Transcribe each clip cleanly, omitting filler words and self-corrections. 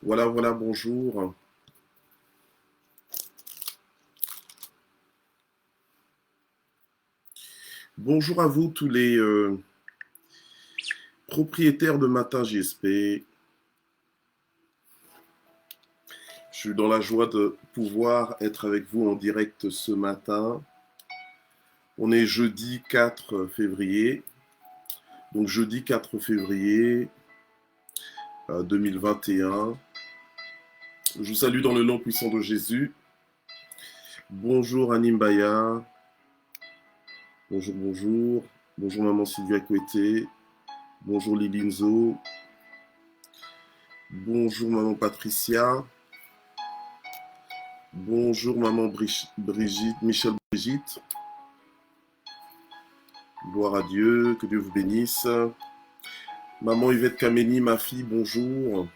Voilà, voilà, bonjour. Bonjour à vous tous les propriétaires de Matin JSP. Je suis dans la joie de pouvoir être avec vous en direct ce matin. On est jeudi 4 février. Donc jeudi 4 février 2021. Je vous salue dans le nom puissant de Jésus. Bonjour Animbaya. Bonjour, bonjour. Bonjour maman Sylvia Kouete. Bonjour Lilinzo. Bonjour maman Patricia. Bonjour maman Brigitte, Michel Brigitte. Gloire à Dieu, que Dieu vous bénisse. Maman Yvette Kameni, ma fille, bonjour.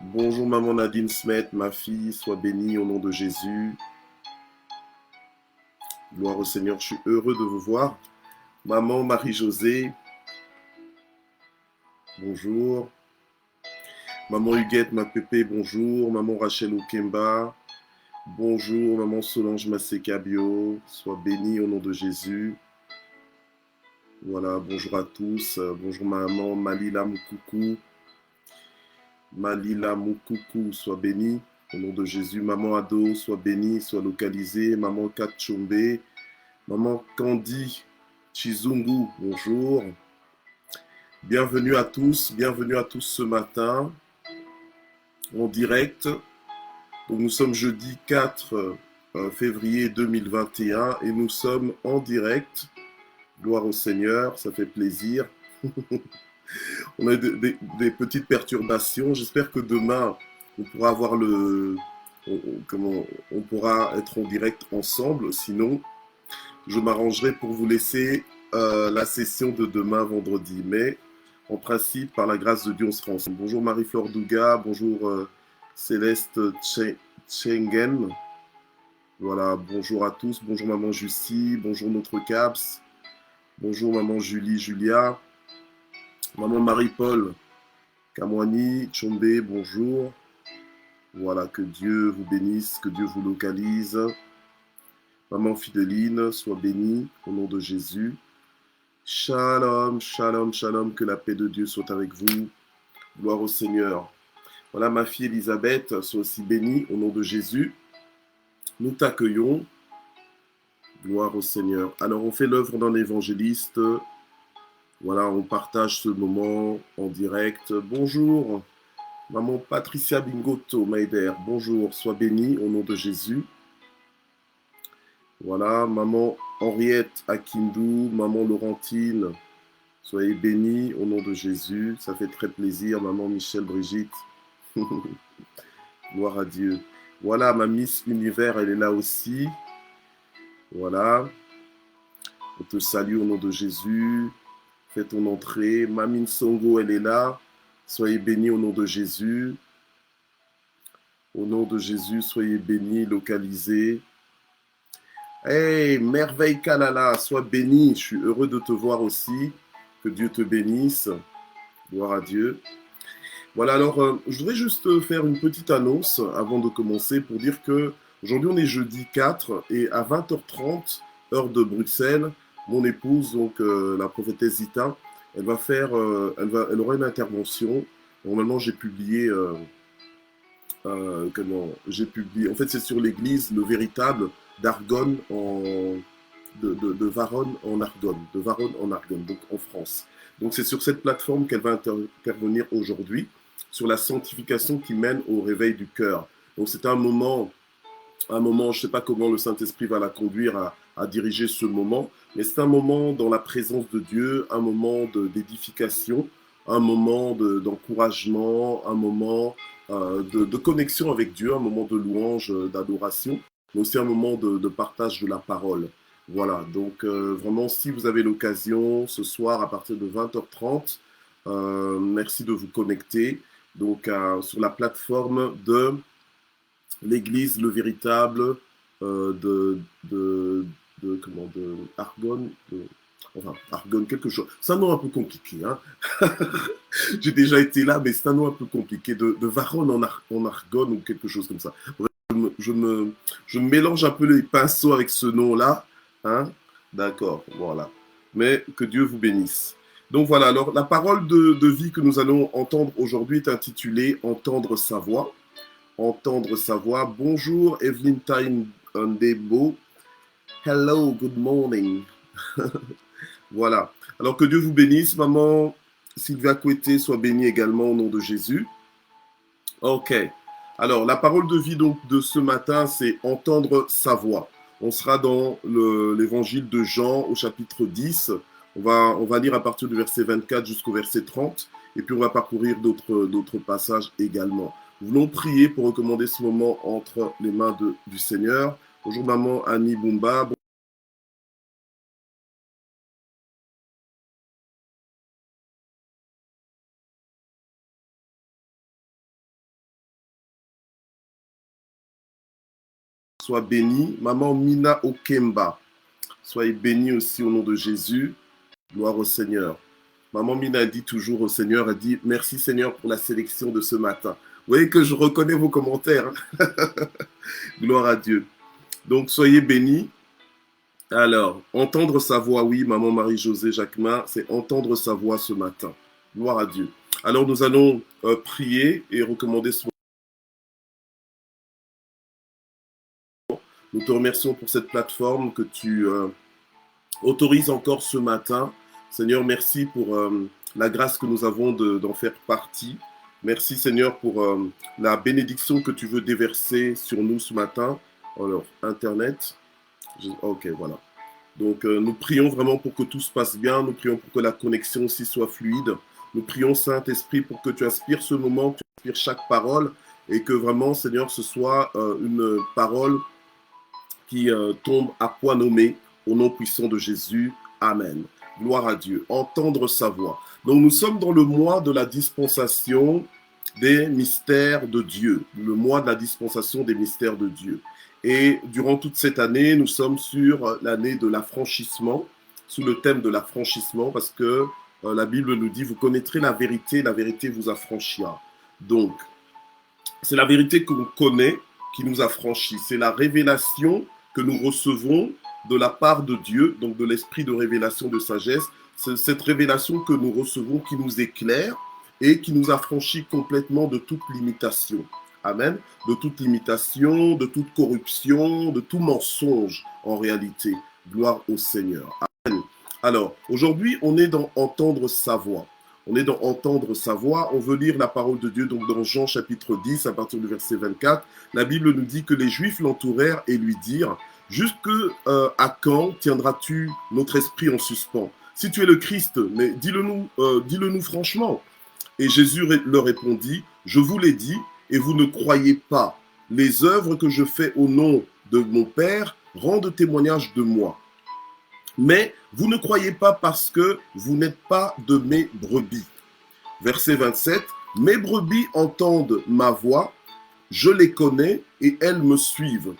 Bonjour maman Nadine Smet, ma fille, sois bénie au nom de Jésus. Gloire au Seigneur, je suis heureux de vous voir. Maman Marie-Josée, bonjour. Maman Huguette, ma pépé, bonjour. Maman Rachel Okemba, bonjour. Maman Solange Massekabio, sois bénie au nom de Jésus. Voilà, bonjour à tous. Bonjour maman Malila Moukoukou. Malila Moukoukou, sois bénie. Au nom de Jésus. Maman Ado, sois bénie, sois localisée. Maman Katchombe. Maman Candy Chizungu, bonjour. Bienvenue à tous ce matin en direct. Donc nous sommes jeudi 4 février 2021 et nous sommes en direct. Gloire au Seigneur, ça fait plaisir. On a des petites perturbations. J'espère que demain, on pourra avoir on pourra être en direct ensemble. Sinon, je m'arrangerai pour vous laisser la session de demain, vendredi. Mais en principe, par la grâce de Dieu, on sera ensemble. Bonjour Marie-Flore Douga. Bonjour Céleste Schengen. Voilà, bonjour à tous. Bonjour Maman Jussie. Bonjour notre Caps. Bonjour Maman Julia. Maman Marie-Paul Kamwani, Chombe, bonjour. Voilà, que Dieu vous bénisse, que Dieu vous localise. Maman Fidéline, sois bénie au nom de Jésus. Shalom, shalom, shalom, que la paix de Dieu soit avec vous. Gloire au Seigneur. Voilà, ma fille Elisabeth, sois aussi bénie au nom de Jésus. Nous t'accueillons. Gloire au Seigneur. Alors, on fait l'œuvre d'un évangéliste. Voilà, on partage ce moment en direct. Bonjour, maman Patricia Bingoto Maider. Bonjour, sois bénie au nom de Jésus. Voilà, maman Henriette Akindou, maman Laurentine, soyez bénie au nom de Jésus. Ça fait très plaisir, maman Michel Brigitte. Gloire à Dieu. Voilà, ma Miss Univers, elle est là aussi. Voilà. On te salue au nom de Jésus. Fais ton entrée. Mamine Songo, elle est là. Soyez bénis au nom de Jésus. Au nom de Jésus, soyez bénis, localisés. Hey, merveille Kalala, sois béni. Je suis heureux de te voir aussi. Que Dieu te bénisse. Gloire à Dieu. Voilà, alors, je voudrais juste faire une petite annonce avant de commencer pour dire que aujourd'hui on est jeudi 4 et à 20h30, heure de Bruxelles, mon épouse, donc la prophétesse Zita, elle va faire, elle aura une intervention. Normalement, j'ai publié, en fait, c'est sur l'église, le véritable d'Argonne de Varonne en Argonne, donc en France. Donc c'est sur cette plateforme qu'elle va intervenir aujourd'hui, sur la sanctification qui mène au réveil du cœur. Donc c'est un moment, je ne sais pas comment le Saint-Esprit va la conduire à diriger ce moment, mais c'est un moment dans la présence de Dieu, un moment d'édification, un moment d'encouragement, un moment de connexion avec Dieu, un moment de louange, d'adoration, mais aussi un moment de partage de la parole. Voilà, donc vraiment, si vous avez l'occasion ce soir à partir de 20h30, merci de vous connecter donc sur la plateforme de l'Église, le véritable Argonne, enfin Argonne quelque chose. C'est un nom un peu compliqué, hein. J'ai déjà été là, mais c'est un nom un peu compliqué, de Varon en Argonne ou quelque chose comme ça. Bref, je me mélange un peu les pinceaux avec ce nom-là. Hein. D'accord, voilà. Mais que Dieu vous bénisse. Donc voilà, alors la parole de vie que nous allons entendre aujourd'hui est intitulée Entendre sa voix. Entendre sa voix. Bonjour Evelyn Time Ndebo. Hello, good morning. Voilà. Alors que Dieu vous bénisse, maman Sylvia Coueté soit bénie également au nom de Jésus. Ok. Alors, la parole de vie donc de ce matin, c'est entendre sa voix. On sera dans l'évangile de Jean au chapitre 10. On va lire à partir du verset 24 jusqu'au verset 30. Et puis, on va parcourir d'autres passages également. Nous voulons prier pour recommander ce moment entre les mains du Seigneur. Bonjour, maman Annie Bumba. Sois bénie. Maman Mina Okemba. Soyez bénie aussi au nom de Jésus. Gloire au Seigneur. Maman Mina dit toujours au Seigneur, elle dit merci Seigneur pour la sélection de ce matin. Vous voyez que je reconnais vos commentaires. Hein. Gloire à Dieu. Donc soyez bénis. Alors, entendre sa voix, oui, maman Marie-Josée Jacquemin, c'est entendre sa voix ce matin. Gloire à Dieu. Alors nous allons prier et recommander ce moment. Nous te remercions pour cette plateforme que tu autorises encore ce matin. Seigneur, merci pour la grâce que nous avons d'en faire partie. Merci Seigneur pour la bénédiction que tu veux déverser sur nous ce matin. Alors, Internet. Ok, voilà. Donc, nous prions vraiment pour que tout se passe bien. Nous prions pour que la connexion aussi soit fluide. Nous prions, Saint-Esprit, pour que tu inspires ce moment, que tu inspires chaque parole et que vraiment, Seigneur, ce soit une parole qui tombe à point nommé au nom puissant de Jésus. Amen. Gloire à Dieu. Entendre sa voix. Donc, nous sommes dans le mois de la dispensation des mystères de Dieu. Le mois de la dispensation des mystères de Dieu. Et durant toute cette année, nous sommes sur l'année de l'affranchissement, sous le thème de l'affranchissement, parce que la Bible nous dit, vous connaîtrez la vérité vous affranchira. Donc, c'est la vérité qu'on connaît qui nous affranchit. C'est la révélation que nous recevons de la part de Dieu, donc de l'esprit de révélation de sagesse. C'est cette révélation que nous recevons qui nous éclaire et qui nous affranchit complètement de toute limitation. Amen. De toute limitation, de toute corruption, de tout mensonge en réalité. Gloire au Seigneur. Amen. Alors, aujourd'hui, on est dans entendre sa voix. On est dans entendre sa voix. On veut lire la parole de Dieu. Donc, dans Jean chapitre 10, à partir du verset 24, la Bible nous dit que les Juifs l'entourèrent et lui dirent « Jusqu'à quand tiendras-tu notre esprit en suspens? Si tu es le Christ, mais dis-le-nous franchement. » Et Jésus leur répondit « Je vous l'ai dit, et vous ne croyez pas. Les œuvres que je fais au nom de mon Père rendent témoignage de moi. Mais vous ne croyez pas parce que vous n'êtes pas de mes brebis. » Verset 27. « Mes brebis entendent ma voix, je les connais et elles me suivent.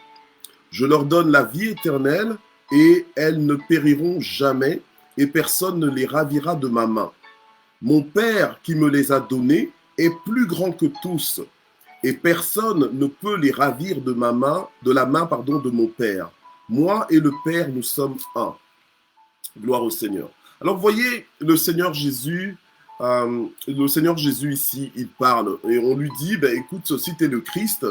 Je leur donne la vie éternelle et elles ne périront jamais et personne ne les ravira de ma main. Mon Père qui me les a donnés est plus grand que tous. Et personne ne peut les ravir de la main de mon Père. Moi et le Père, nous sommes un. » Gloire au Seigneur. Alors, vous voyez, le Seigneur Jésus ici, il parle. Et on lui dit, ben, écoute, si tu es le Christ,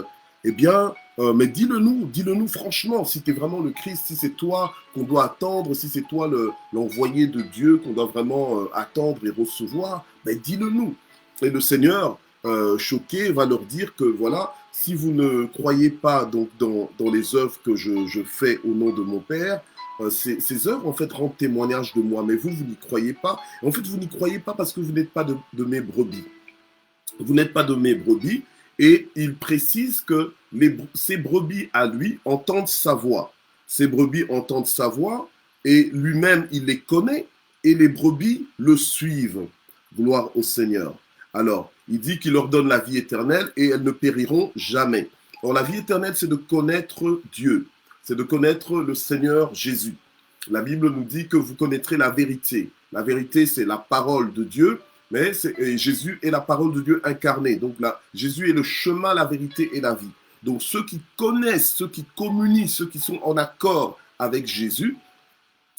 eh bien, mais dis-le-nous franchement, si tu es vraiment le Christ, si c'est toi qu'on doit attendre, si c'est toi l'envoyé de Dieu qu'on doit vraiment attendre et recevoir, ben, dis-le-nous. Et le Seigneur, choqué, va leur dire que voilà, si vous ne croyez pas donc dans les œuvres que je fais au nom de mon Père, ces œuvres en fait rendent témoignage de moi, mais vous n'y croyez pas. En fait, vous n'y croyez pas parce que vous n'êtes pas de mes brebis. Vous n'êtes pas de mes brebis, et il précise que ces brebis à lui entendent sa voix. Ces brebis entendent sa voix, et lui-même il les connaît, et les brebis le suivent. Gloire au Seigneur. Alors, il dit qu'il leur donne la vie éternelle et elles ne périront jamais. Or, la vie éternelle, c'est de connaître Dieu. C'est de connaître le Seigneur Jésus. La Bible nous dit que vous connaîtrez la vérité. La vérité, c'est la parole de Dieu. Mais et Jésus est la parole de Dieu incarnée. Donc là, Jésus est le chemin, la vérité et la vie. Donc ceux qui connaissent, ceux qui communient, ceux qui sont en accord avec Jésus,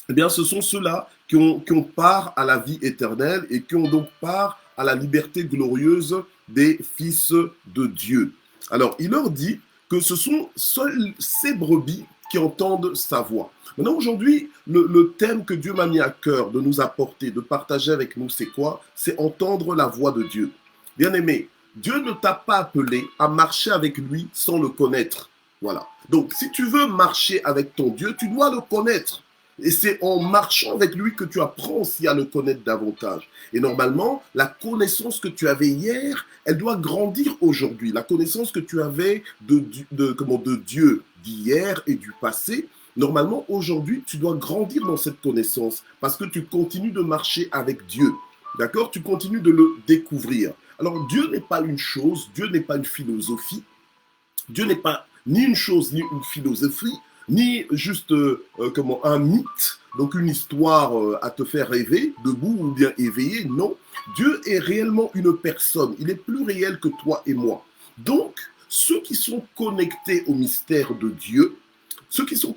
eh bien ce sont ceux-là qui ont part à la vie éternelle et qui ont donc part à la liberté glorieuse des fils de Dieu. Alors il leur dit que ce sont seuls ces brebis qui entendent sa voix. Maintenant, aujourd'hui, le thème que Dieu m'a mis à cœur de nous apporter, de partager avec nous, c'est quoi? C'est entendre la voix de Dieu. Bien-aimé, Dieu ne t'a pas appelé à marcher avec lui sans le connaître. Voilà. Donc, si tu veux marcher avec ton Dieu, tu dois le connaître. Et c'est en marchant avec lui que tu apprends aussi à le connaître davantage. Et normalement, la connaissance que tu avais hier, elle doit grandir aujourd'hui. La connaissance que tu avais de Dieu d'hier et du passé, normalement, aujourd'hui, tu dois grandir dans cette connaissance parce que tu continues de marcher avec Dieu. D'accord? Tu continues de le découvrir. Alors, Dieu n'est pas une chose, Dieu n'est pas une philosophie, Dieu n'est pas ni une chose ni une philosophie, ni juste un mythe, donc une histoire à te faire rêver, debout ou bien éveillé. Non, Dieu est réellement une personne. Il est plus réel que toi et moi. Donc, ceux qui sont connectés au mystère de Dieu, ceux qui sont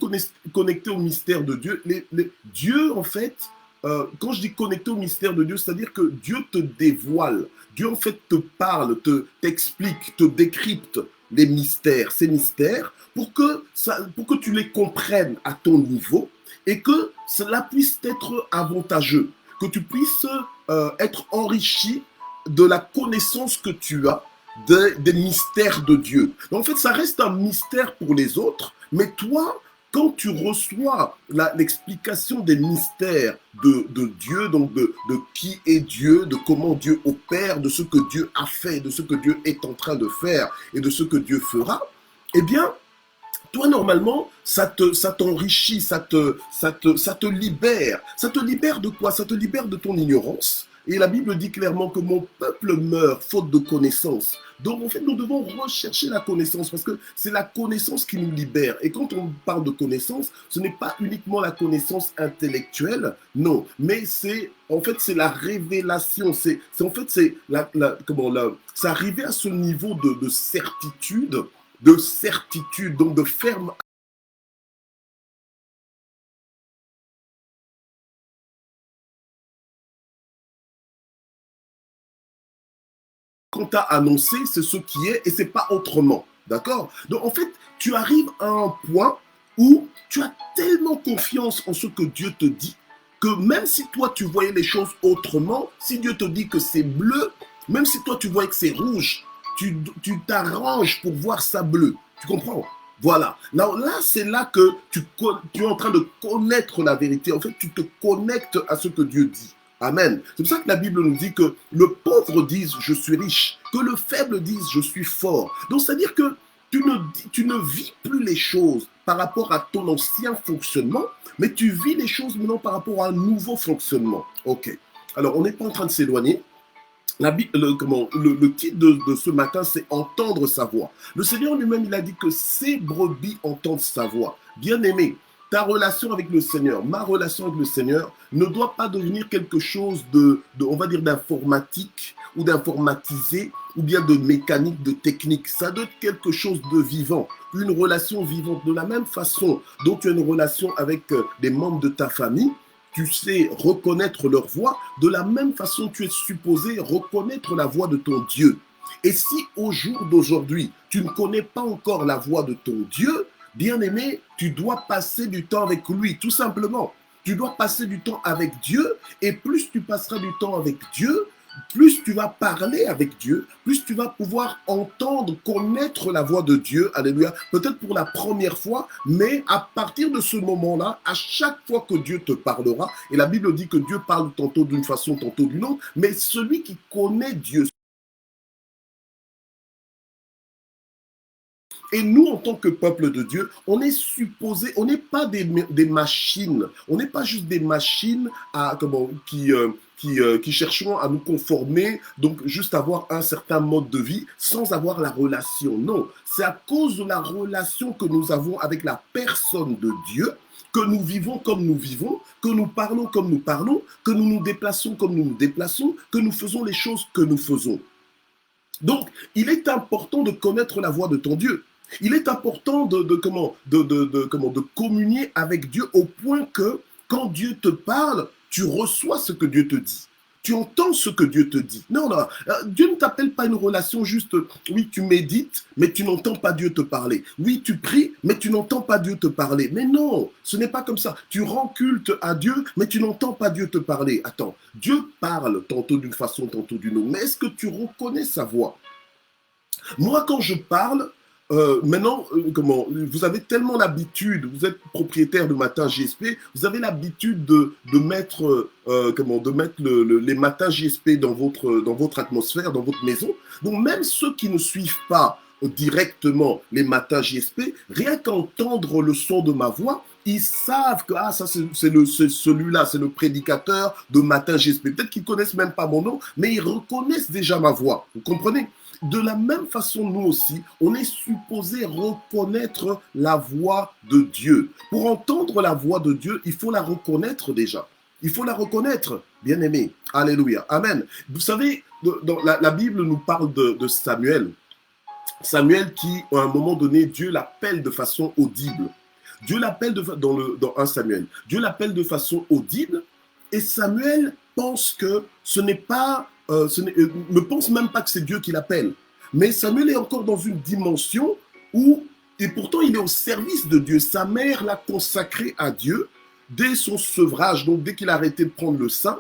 connectés au mystère de Dieu, Dieu, en fait, quand je dis connecté au mystère de Dieu, c'est-à-dire que Dieu te dévoile. Dieu, en fait, te parle, t'explique, te décrypte les mystères, ces mystères, pour que tu les comprennes à ton niveau et que cela puisse être avantageux, que tu puisses être enrichi de la connaissance que tu as des mystères de Dieu. Donc, en fait, ça reste un mystère pour les autres, mais toi, quand tu reçois l'explication des mystères de Dieu, donc de qui est Dieu, de comment Dieu opère, de ce que Dieu a fait, de ce que Dieu est en train de faire et de ce que Dieu fera, eh bien, toi, normalement, ça t'enrichit, ça te libère. Ça te libère de quoi? Ça te libère de ton ignorance. Et la Bible dit clairement que mon peuple meurt faute de connaissance. Donc, en fait, nous devons rechercher la connaissance parce que c'est la connaissance qui nous libère. Et quand on parle de connaissance, ce n'est pas uniquement la connaissance intellectuelle, non, mais c'est la révélation. C'est arriver à ce niveau de certitude, donc de ferme qu'on t'a annoncé, c'est ce qui est et c'est pas autrement. D'accord? Donc en fait, tu arrives à un point où tu as tellement confiance en ce que Dieu te dit que même si toi tu voyais les choses autrement, si Dieu te dit que c'est bleu, même si toi tu voyais que c'est rouge, tu t'arranges pour voir ça bleu. Tu comprends? Voilà. Là, c'est là que tu es en train de connaître la vérité. En fait, tu te connectes à ce que Dieu dit. Amen. C'est pour ça que la Bible nous dit que le pauvre dise je suis riche, que le faible dise je suis fort. Donc c'est-à-dire que tu ne vis plus les choses par rapport à ton ancien fonctionnement, mais tu vis les choses maintenant par rapport à un nouveau fonctionnement. Ok. Alors on n'est pas en train de s'éloigner. Le titre de ce matin, c'est entendre sa voix. Le Seigneur lui-même, il a dit que ses brebis entendent sa voix. Bien-aimé, ta relation avec le Seigneur, ma relation avec le Seigneur ne doit pas devenir quelque chose on va dire, d'informatique ou d'informatisé ou bien de mécanique, de technique. Ça doit être quelque chose de vivant, une relation vivante. De la même façon dont tu as une relation avec des membres de ta famille, tu sais reconnaître leur voix, de la même façon tu es supposé reconnaître la voix de ton Dieu. Et si au jour d'aujourd'hui, tu ne connais pas encore la voix de ton Dieu, bien-aimé, tu dois passer du temps avec lui, tout simplement. Tu dois passer du temps avec Dieu, et plus tu passeras du temps avec Dieu, plus tu vas parler avec Dieu, plus tu vas pouvoir entendre, connaître la voix de Dieu, alléluia, peut-être pour la première fois, mais à partir de ce moment-là, à chaque fois que Dieu te parlera, et la Bible dit que Dieu parle tantôt d'une façon, tantôt d'une autre, mais celui qui connaît Dieu, et nous, en tant que peuple de Dieu, on est supposé, on n'est pas des machines, on n'est pas juste des machines qui chercheront à nous conformer, donc juste avoir un certain mode de vie sans avoir la relation. Non, c'est à cause de la relation que nous avons avec la personne de Dieu que nous vivons comme nous vivons, que nous parlons comme nous parlons, que nous nous déplaçons comme nous nous déplaçons, que nous faisons les choses que nous faisons. Donc, il est important de connaître la voix de ton Dieu. Il est important de communier avec Dieu au point que quand Dieu te parle, tu reçois ce que Dieu te dit. Tu entends ce que Dieu te dit. Non, non, Dieu ne t'appelle pas une relation juste, oui, tu médites, mais tu n'entends pas Dieu te parler. Oui, tu pries, mais tu n'entends pas Dieu te parler. Mais non, ce n'est pas comme ça. Tu rends culte à Dieu, mais tu n'entends pas Dieu te parler. Attends, Dieu parle tantôt d'une façon, tantôt d'une autre. Mais est-ce que tu reconnais sa voix? Moi, quand je parle, maintenant, vous avez tellement l'habitude, vous êtes propriétaire de Matin JSP, vous avez l'habitude de mettre, les matins JSP dans votre atmosphère, dans votre maison. Donc, même ceux qui ne suivent pas directement les matins JSP, rien qu'entendre le son de ma voix, ils savent que ça c'est celui-là, c'est le prédicateur de Matin JSP. Peut-être qu'ils ne connaissent même pas mon nom, mais ils reconnaissent déjà ma voix. Vous comprenez? De la même façon, nous aussi, on est supposé reconnaître la voix de Dieu. Pour entendre la voix de Dieu, il faut la reconnaître déjà. Il faut la reconnaître, bien-aimé. Alléluia. Amen. Vous savez, dans la Bible nous parle de Samuel. Samuel qui, à un moment donné, Dieu l'appelle de façon audible. Dieu l'appelle dans 1 Samuel. Dieu l'appelle de façon audible et Samuel pense que ce n'est pas... ne pense même pas que c'est Dieu qui l'appelle. Mais Samuel est encore dans une dimension où, et pourtant il est au service de Dieu. Sa mère l'a consacré à Dieu dès son sevrage. Donc dès qu'il a arrêté de prendre le sein,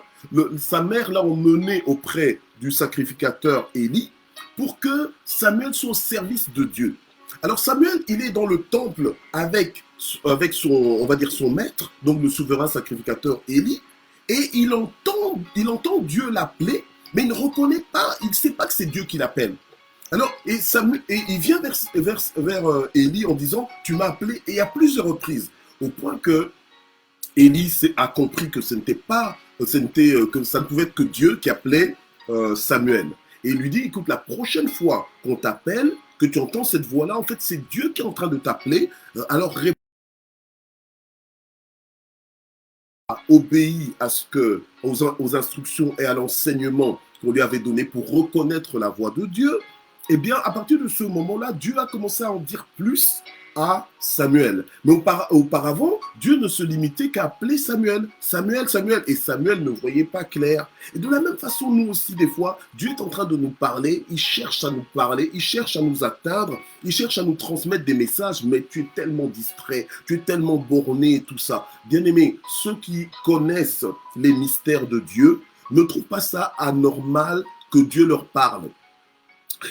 sa mère l'a emmené auprès du sacrificateur Élie pour que Samuel soit au service de Dieu. Alors Samuel, il est dans le temple avec son, on va dire son maître, donc le souverain sacrificateur Élie, et il entend Dieu l'appeler, mais il ne reconnaît pas, il ne sait pas que c'est Dieu qui l'appelle. Alors, et il vient vers Élie en disant, tu m'as appelé, et à plusieurs reprises, au point que Élie a compris que que ça ne pouvait être que Dieu qui appelait Samuel. Et il lui dit, écoute, la prochaine fois qu'on t'appelle, que tu entends cette voix-là, en fait, c'est Dieu qui est en train de t'appeler, alors réponds. Obéi aux instructions et à l'enseignement qu'on lui avait donné pour reconnaître la voix de Dieu, eh bien, à partir de ce moment-là, Dieu a commencé à en dire plus à Samuel. Mais auparavant, Dieu ne se limitait qu'à appeler Samuel. Samuel, Samuel. Et Samuel ne voyait pas clair. Et de la même façon, nous aussi, des fois, Dieu est en train de nous parler. Il cherche à nous parler. Il cherche à nous atteindre. Il cherche à nous transmettre des messages. Mais tu es tellement distrait. Tu es tellement borné et tout ça. Bien-aimé, ceux qui connaissent les mystères de Dieu ne trouvent pas ça anormal que Dieu leur parle.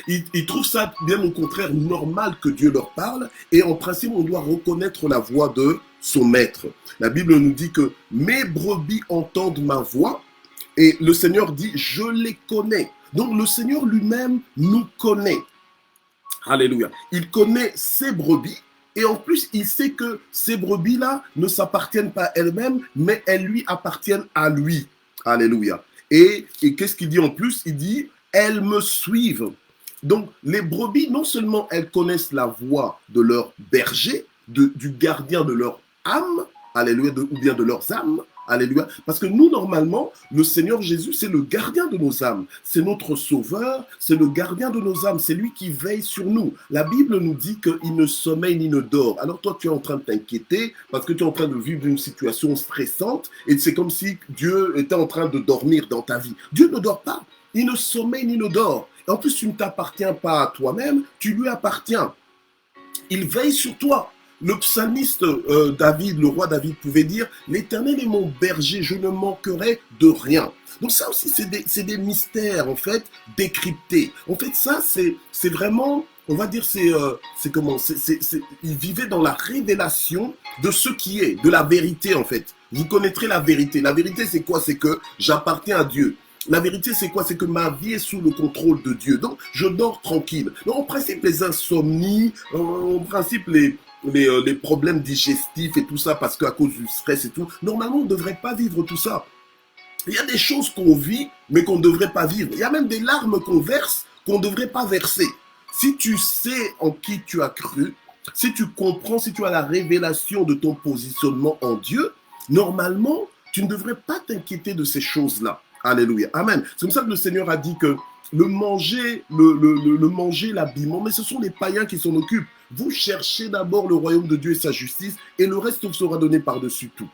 Ils trouvent ça bien au contraire normal que Dieu leur parle et en principe on doit reconnaître la voix de son maître. La Bible nous dit que mes brebis entendent ma voix et le Seigneur dit je les connais. Donc le Seigneur lui-même nous connaît. Alléluia. Il connaît ses brebis et en plus il sait que ces brebis-là ne s'appartiennent pas à elles-mêmes mais elles lui appartiennent à lui. Alléluia. Et qu'est-ce qu'il dit en plus? Il dit elles me suivent. Donc, les brebis, non seulement elles connaissent la voix de leur berger, du gardien de leur âme, alléluia, ou bien de leurs âmes, alléluia, parce que nous, normalement, le Seigneur Jésus, c'est le gardien de nos âmes, c'est notre sauveur, c'est le gardien de nos âmes, c'est lui qui veille sur nous. La Bible nous dit qu'il ne sommeille ni ne dort. Alors toi, tu es en train de t'inquiéter parce que tu es en train de vivre une situation stressante et c'est comme si Dieu était en train de dormir dans ta vie. Dieu ne dort pas, il ne sommeille ni ne dort. En plus, tu ne t'appartiens pas à toi-même, tu lui appartiens. Il veille sur toi. Le psalmiste David, le roi David pouvait dire « L'Éternel est mon berger, je ne manquerai de rien ». Donc ça aussi, c'est des mystères, en fait, décryptés. En fait, ça, c'est vraiment, on va dire, il vivait dans la révélation de ce qui est, de la vérité, en fait. Vous connaîtrez la vérité. La vérité, c'est quoi? C'est que j'appartiens à Dieu. La vérité, c'est quoi? C'est que ma vie est sous le contrôle de Dieu. Donc, je dors tranquille. Donc, en principe, les insomnies, en principe, les problèmes digestifs et tout ça, parce qu'à cause du stress et tout, normalement, on ne devrait pas vivre tout ça. Il y a des choses qu'on vit, mais qu'on ne devrait pas vivre. Il y a même des larmes qu'on verse, qu'on ne devrait pas verser. Si tu sais en qui tu as cru, si tu comprends, si tu as la révélation de ton positionnement en Dieu, normalement, tu ne devrais pas t'inquiéter de ces choses-là. Alléluia. Amen. C'est comme ça que le Seigneur a dit que le manger, le manger, l'habillement, mais ce sont les païens qui s'en occupent. Vous cherchez d'abord le royaume de Dieu et sa justice, et le reste vous sera donné par-dessus tout.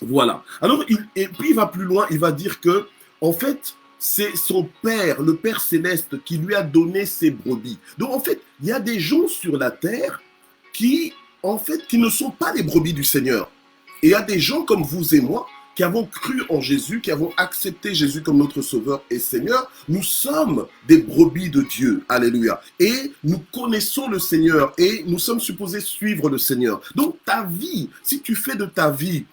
Voilà. Alors, et puis il va plus loin, il va dire que, en fait, c'est son Père, le Père céleste, qui lui a donné ses brebis. Donc, en fait, il y a des gens sur la terre qui, en fait, qui ne sont pas les brebis du Seigneur. Et il y a des gens comme vous et moi qui avons cru en Jésus, qui avons accepté Jésus comme notre Sauveur et Seigneur. Nous sommes des brebis de Dieu. Alléluia. Et nous connaissons le Seigneur et nous sommes supposés suivre le Seigneur. Donc, ta vie, si tu fais de ta vie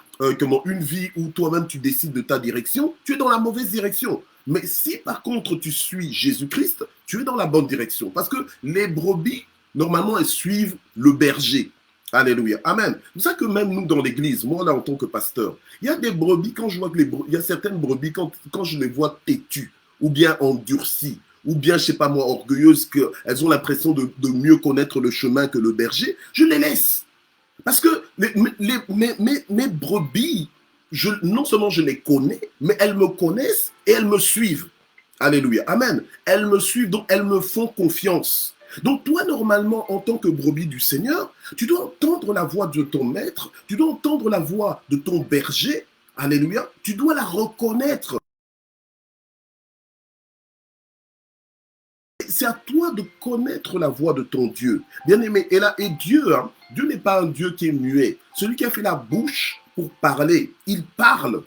une vie où toi-même tu décides de ta direction, tu es dans la mauvaise direction. Mais si par contre tu suis Jésus-Christ, tu es dans la bonne direction. Parce que les brebis, normalement, elles suivent le berger. Alléluia. Amen. C'est pour ça que même nous dans l'église, moi là en tant que pasteur, il y a des brebis, quand je vois que il y a certaines brebis, quand je les vois têtues, ou bien endurcies, ou bien, je sais pas moi, orgueilleuses, qu'elles ont l'impression de mieux connaître le chemin que le berger, je les laisse. Parce que mes brebis, non seulement je les connais, mais elles me connaissent et elles me suivent. Alléluia. Amen. Elles me suivent, donc elles me font confiance. Donc toi, normalement, en tant que brebis du Seigneur, tu dois entendre la voix de ton maître, tu dois entendre la voix de ton berger. Alléluia. Tu dois la reconnaître. C'est à toi de connaître la voix de ton Dieu. Bien-aimé, et Dieu, Dieu n'est pas un Dieu qui est muet. Celui qui a fait la bouche pour parler, il parle.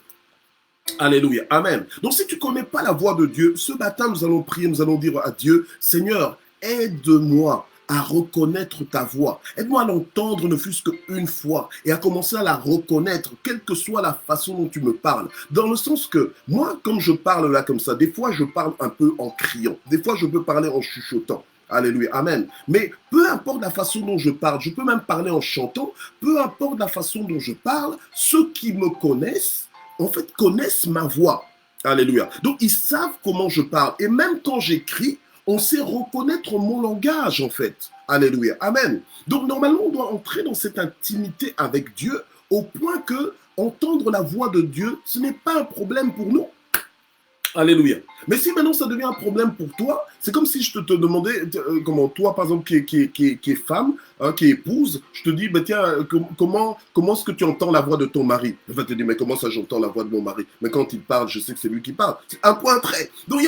Alléluia. Amen. Donc si tu ne connais pas la voix de Dieu, ce matin, nous allons prier, nous allons dire à Dieu, Seigneur, aide-moi à reconnaître ta voix. Aide-moi à l'entendre ne fût-ce qu'une fois et à commencer à la reconnaître, quelle que soit la façon dont tu me parles. Dans le sens que, moi, comme je parle là comme ça, des fois je parle un peu en criant, des fois je peux parler en chuchotant. Alléluia, amen. Mais peu importe la façon dont je parle, je peux même parler en chantant, peu importe la façon dont je parle, ceux qui me connaissent, en fait, connaissent ma voix. Alléluia. Donc, ils savent comment je parle. Et même quand j'écris, on sait reconnaître mon langage, en fait. Alléluia. Amen. Donc, normalement, on doit entrer dans cette intimité avec Dieu au point que entendre la voix de Dieu, ce n'est pas un problème pour nous. Alléluia. Mais si maintenant ça devient un problème pour toi, c'est comme si je te demandais, comment toi, par exemple, qui est femme, qui est épouse, je te dis, ben, tiens, comment est-ce que tu entends la voix de ton mari? Elle va te dire, mais comment ça j'entends la voix de mon mari? Mais quand il parle, je sais que c'est lui qui parle. C'est un point trait. Donc,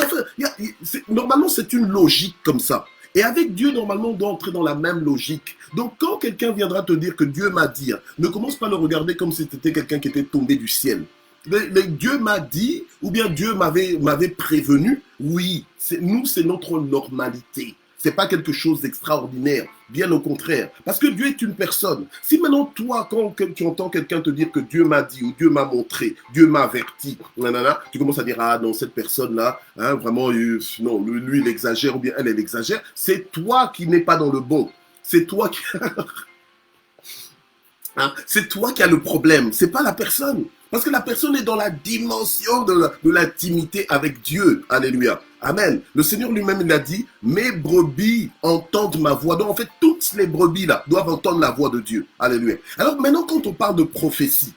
normalement, c'est une logique comme ça. Et avec Dieu, normalement, on doit entrer dans la même logique. Donc, quand quelqu'un viendra te dire que Dieu m'a dit, ne commence pas à le regarder comme si c'était quelqu'un qui était tombé du ciel. Dieu m'a dit, ou bien Dieu m'avait prévenu, oui, c'est notre normalité. C'est pas quelque chose d'extraordinaire, bien au contraire. Parce que Dieu est une personne. Si maintenant toi, quand tu entends quelqu'un te dire que Dieu m'a dit, ou Dieu m'a montré, Dieu m'a averti, tu commences à dire, ah non, cette personne-là, vraiment, non, lui, il exagère, ou bien elle exagère. C'est toi qui n'es pas dans le bon. C'est toi qui... c'est toi qui as le problème, c'est pas la personne. Parce que la personne est dans la dimension de l'intimité avec Dieu. Alléluia. Amen. Le Seigneur lui-même, il a dit, mes brebis entendent ma voix. Donc en fait, toutes les brebis là doivent entendre la voix de Dieu. Alléluia. Alors maintenant, quand on parle de prophétie,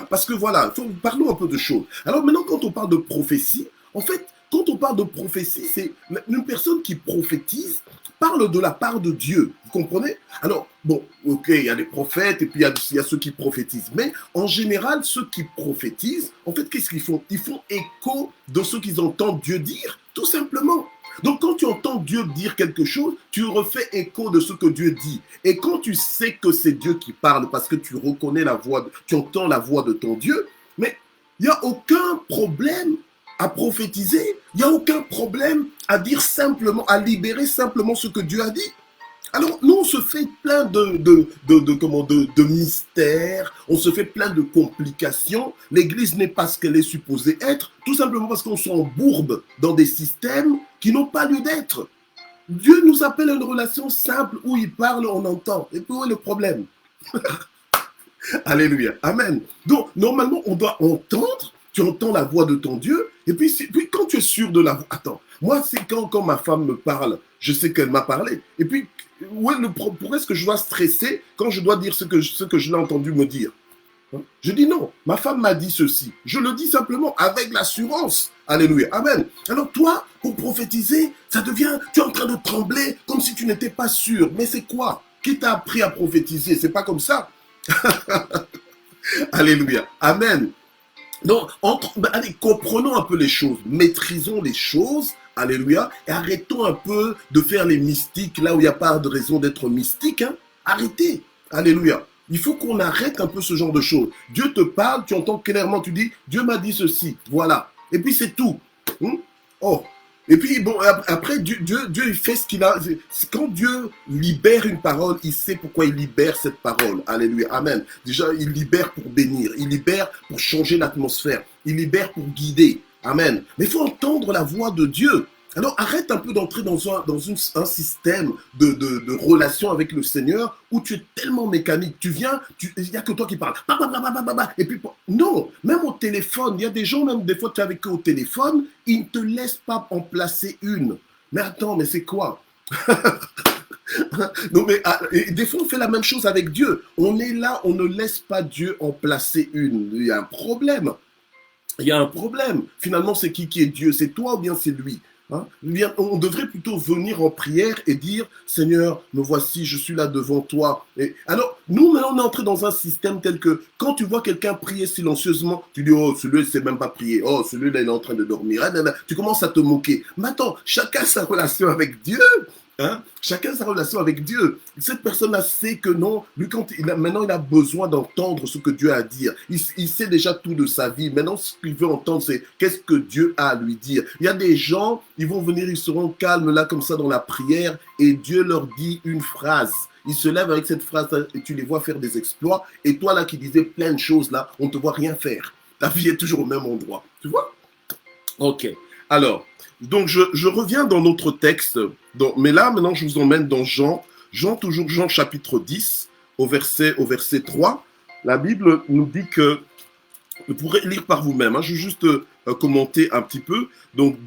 parce que voilà, parlons un peu de choses. Alors maintenant, quand on parle de prophétie, en fait, quand on parle de prophétie, c'est une personne qui prophétise, parle de la part de Dieu. Vous comprenez? Alors, bon, ok, il y a des prophètes et puis il y a ceux qui prophétisent. Mais en général, ceux qui prophétisent, en fait, qu'est-ce qu'ils font? Ils font écho de ce qu'ils entendent Dieu dire, tout simplement. Donc, quand tu entends Dieu dire quelque chose, tu refais écho de ce que Dieu dit. Et quand tu sais que c'est Dieu qui parle, parce que tu reconnais la voix, tu entends la voix de ton Dieu, mais il n'y a aucun problème à prophétiser, il n'y a aucun problème à dire simplement, à libérer simplement ce que Dieu a dit. Alors, nous, on se fait plein de mystères, on se fait plein de complications. L'Église n'est pas ce qu'elle est supposée être, tout simplement parce qu'on s'embourbe dans des systèmes qui n'ont pas lieu d'être. Dieu nous appelle à une relation simple où il parle, on entend. Et puis, où est le problème? Alléluia. Amen. Donc, normalement, on doit entendre. Tu entends la voix de ton Dieu Et puis quand tu es sûr de la voix, attends, moi c'est quand ma femme me parle, je sais qu'elle m'a parlé. Et puis, ouais, pourquoi est-ce que je dois stresser quand je dois dire ce que je l'ai entendu me dire? Hein? Je dis non, ma femme m'a dit ceci. Je le dis simplement avec l'assurance. Alléluia. Amen. Alors toi, pour prophétiser, ça devient, tu es en train de trembler comme si tu n'étais pas sûr. Mais c'est quoi? Qui t'a appris à prophétiser? C'est pas comme ça. Alléluia. Amen. Donc, allez, comprenons un peu les choses, maîtrisons les choses, alléluia, et arrêtons un peu de faire les mystiques là où il n'y a pas de raison d'être mystique. Hein. Arrêtez, alléluia. Il faut qu'on arrête un peu ce genre de choses. Dieu te parle, tu entends clairement, tu dis, Dieu m'a dit ceci, voilà. Et puis c'est tout. Oh. Et puis bon, après, Dieu il fait ce qu'il a. Quand Dieu libère une parole, il sait pourquoi il libère cette parole. Alléluia, amen. Déjà, il libère pour bénir, il libère pour changer l'atmosphère, il libère pour guider. Amen. Mais il faut entendre la voix de Dieu. Alors arrête un peu d'entrer dans un système de relation avec le Seigneur où tu es tellement mécanique. Tu viens, il n'y a que toi qui parles. Et puis, non, même au téléphone, il y a des gens, même des fois tu es avec eux au téléphone, ils ne te laissent pas en placer une. Mais attends, mais c'est quoi? Non, mais des fois on fait la même chose avec Dieu. On est là, on ne laisse pas Dieu en placer une. Il y a un problème. Il y a un problème. Finalement, c'est qui est Dieu? C'est toi ou bien c'est lui? Hein? On devrait plutôt venir en prière et dire, Seigneur, me voici, je suis là devant toi. Et alors, nous, maintenant, on est entré dans un système tel que quand tu vois quelqu'un prier silencieusement, tu dis, oh, celui-là, il ne sait même pas prier. Oh, celui-là, il est en train de dormir. Tu commences à te moquer. Mais attends, chacun sa relation avec Dieu. Hein? Chacun sa relation avec Dieu. Cette personne-là sait que non, lui, maintenant, il a besoin d'entendre ce que Dieu a à dire. Il sait déjà tout de sa vie. Maintenant, ce qu'il veut entendre, c'est qu'est-ce que Dieu a à lui dire. Il y a des gens, ils vont venir, ils seront calmes là, comme ça, dans la prière, et Dieu leur dit une phrase. Ils se lèvent avec cette phrase et tu les vois faire des exploits. Et toi, là, qui disais plein de choses, là, on ne te voit rien faire. Ta vie est toujours au même endroit. Tu vois? Ok. Alors, donc je reviens dans notre texte, mais là maintenant je vous emmène dans toujours Jean chapitre 10, au verset 3. La Bible nous dit que, vous pourrez lire par vous-même, hein, je vais juste commenter un petit peu. Donc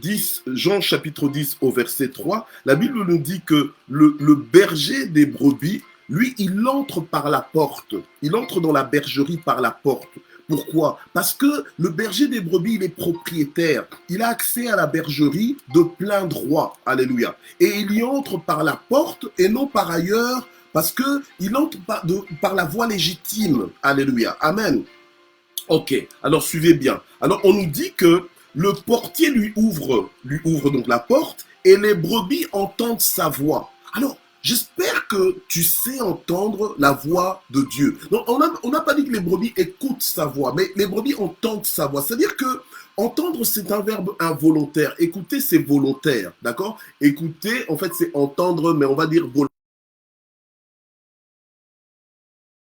Jean chapitre 10 au verset 3, la Bible nous dit que le berger des brebis, lui, il entre par la porte, il entre dans la bergerie par la porte. Pourquoi? Parce que le berger des brebis, il est propriétaire. Il a accès à la bergerie de plein droit. Alléluia. Et il y entre par la porte et non par ailleurs, parce qu'il entre par la voie légitime. Alléluia. Amen. Ok, alors suivez bien. Alors on nous dit que le portier lui ouvre donc la porte et les brebis entendent sa voix. Alors, j'espère que tu sais entendre la voix de Dieu. Donc, on n'a pas dit que les brebis écoutent sa voix, mais les brebis entendent sa voix. C'est-à-dire que entendre, c'est un verbe involontaire. Écouter, c'est volontaire, d'accord? Écouter, en fait, c'est entendre, mais on va dire volontaire.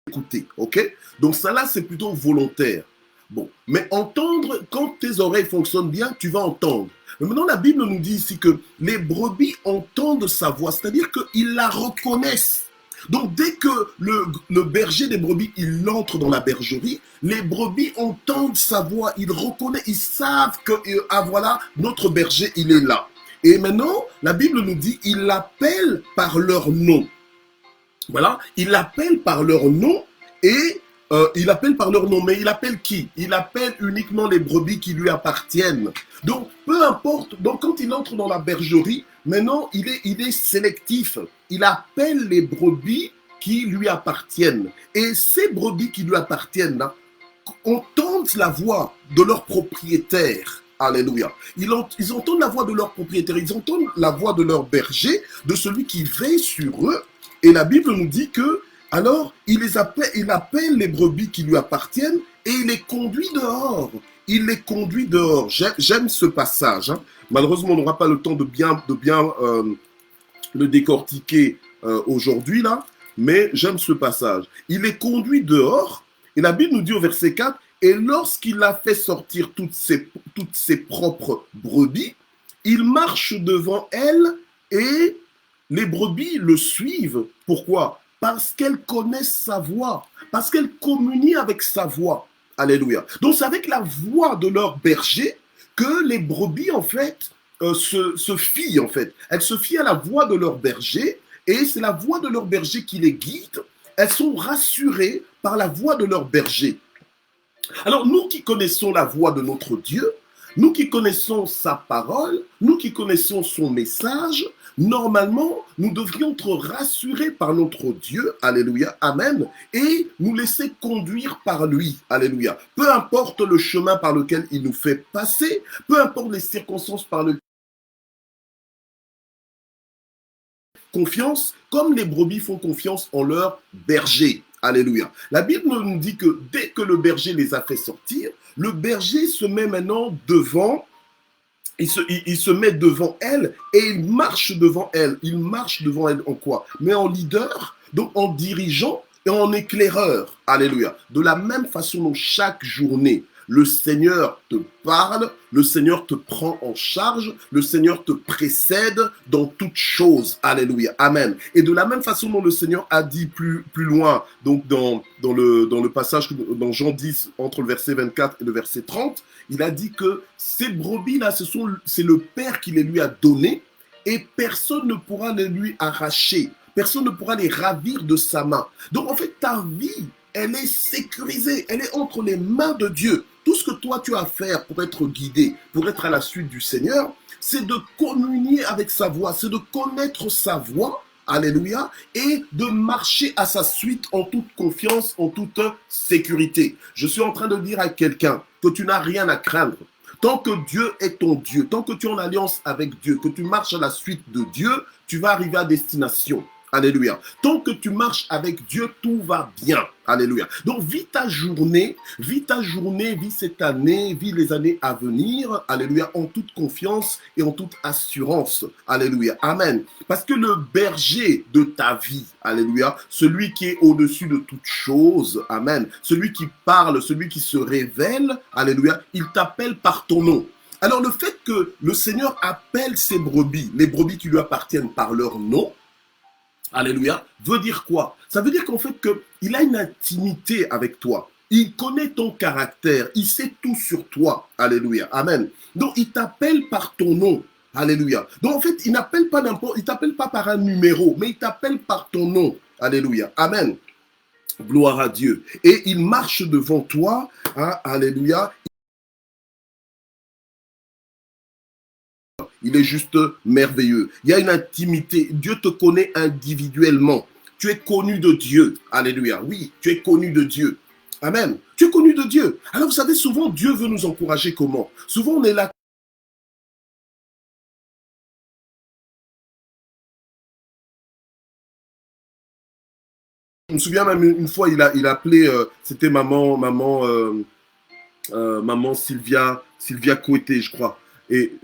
Écouter, ok? Donc ça là, c'est plutôt volontaire. Bon, mais entendre, quand tes oreilles fonctionnent bien, tu vas entendre. Mais maintenant, la Bible nous dit ici que les brebis entendent sa voix, c'est-à-dire qu'ils la reconnaissent. Donc, dès que le berger des brebis, il entre dans la bergerie, les brebis entendent sa voix, ils reconnaissent, ils savent que, ah voilà, notre berger, il est là. Et maintenant, la Bible nous dit, il l'appelle par leur nom. Voilà, il l'appelle par leur nom et il appelle par leur nom, mais il appelle qui? Il appelle uniquement les brebis qui lui appartiennent. Donc, peu importe, donc quand il entre dans la bergerie, maintenant, il est sélectif. Il appelle les brebis qui lui appartiennent. Et ces brebis qui lui appartiennent, là, entendent la voix de leur propriétaire. Alléluia. Ils entendent la voix de leur propriétaire, ils entendent la voix de leur berger, de celui qui veille sur eux. Et la Bible nous dit que, alors, il appelle les brebis qui lui appartiennent et il les conduit dehors. Il les conduit dehors. J'aime ce passage. Hein. Malheureusement, on n'aura pas le temps de bien le décortiquer aujourd'hui, là, mais j'aime ce passage. Il les conduit dehors et la Bible nous dit au verset 4, et lorsqu'il a fait sortir toutes ses propres brebis, il marche devant elles et les brebis le suivent. Pourquoi? Parce qu'elles connaissent sa voix, parce qu'elles communient avec sa voix. Alléluia. Donc c'est avec la voix de leur berger que les brebis, en fait, se fient, en fait. Elles se fient à la voix de leur berger, et c'est la voix de leur berger qui les guide. Elles sont rassurées par la voix de leur berger. Alors, nous qui connaissons la voix de notre Dieu, nous qui connaissons sa parole, nous qui connaissons son message, normalement, nous devrions être rassurés par notre Dieu, alléluia, amen, et nous laisser conduire par lui, alléluia. Peu importe le chemin par lequel il nous fait passer, peu importe les circonstances par lesquelles confiance, comme les brebis font confiance en leur berger. Alléluia. La Bible nous dit que dès que le berger les a fait sortir, le berger se met maintenant devant, il se met devant elle et il marche devant elle. Il marche devant elle en quoi? Mais en leader, donc en dirigeant et en éclaireur. Alléluia. De la même façon, dans chaque journée, le Seigneur te parle, le Seigneur te prend en charge, le Seigneur te précède dans toutes choses. Alléluia. Amen. Et de la même façon dont le Seigneur a dit plus loin, donc dans le passage, dans Jean 10, entre le verset 24 et le verset 30, il a dit que ces brebis-là, c'est le Père qui les lui a données et personne ne pourra les lui arracher. Personne ne pourra les ravir de sa main. Donc en fait, ta vie, elle est sécurisée, elle est entre les mains de Dieu. Tout ce que toi tu as à faire pour être guidé, pour être à la suite du Seigneur, c'est de communier avec sa voix, c'est de connaître sa voix, alléluia, et de marcher à sa suite en toute confiance, en toute sécurité. Je suis en train de dire à quelqu'un que tu n'as rien à craindre. Tant que Dieu est ton Dieu, tant que tu es en alliance avec Dieu, que tu marches à la suite de Dieu, tu vas arriver à destination. Alléluia. Tant que tu marches avec Dieu, tout va bien. Alléluia. Donc, vis ta journée, vis cette année, vis les années à venir. Alléluia. En toute confiance et en toute assurance. Alléluia. Amen. Parce que le berger de ta vie, alléluia, celui qui est au-dessus de toutes choses, amen, celui qui parle, celui qui se révèle, alléluia, il t'appelle par ton nom. Alors, le fait que le Seigneur appelle ses brebis, les brebis qui lui appartiennent par leur nom, alléluia, veut dire quoi? Ça veut dire qu'en fait qu'il a une intimité avec toi. Il connaît ton caractère, il sait tout sur toi. Alléluia, amen. Donc il t'appelle par ton nom. Alléluia. Donc en fait, il n'appelle pas n'importe, il t'appelle pas par un numéro, mais il t'appelle par ton nom. Alléluia, amen. Gloire à Dieu. Et il marche devant toi. Hein, alléluia. Il est juste merveilleux. Il y a une intimité. Dieu te connaît individuellement. Tu es connu de Dieu. Alléluia. Oui, tu es connu de Dieu. Amen. Tu es connu de Dieu. Alors vous savez, souvent Dieu veut nous encourager comment? Souvent on est là. Je me souviens même une fois, il a appelé, c'était maman Sylvia Coueté, je crois. Et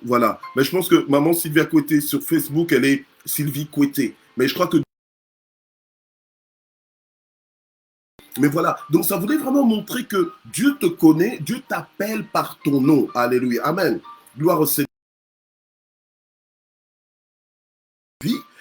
voilà. Mais je pense que maman Sylvia Coueté sur Facebook, elle est Sylvie Coueté. Mais je crois que... Mais voilà. Donc ça voulait vraiment montrer que Dieu te connaît, Dieu t'appelle par ton nom. Alléluia. Amen. Gloire au Seigneur.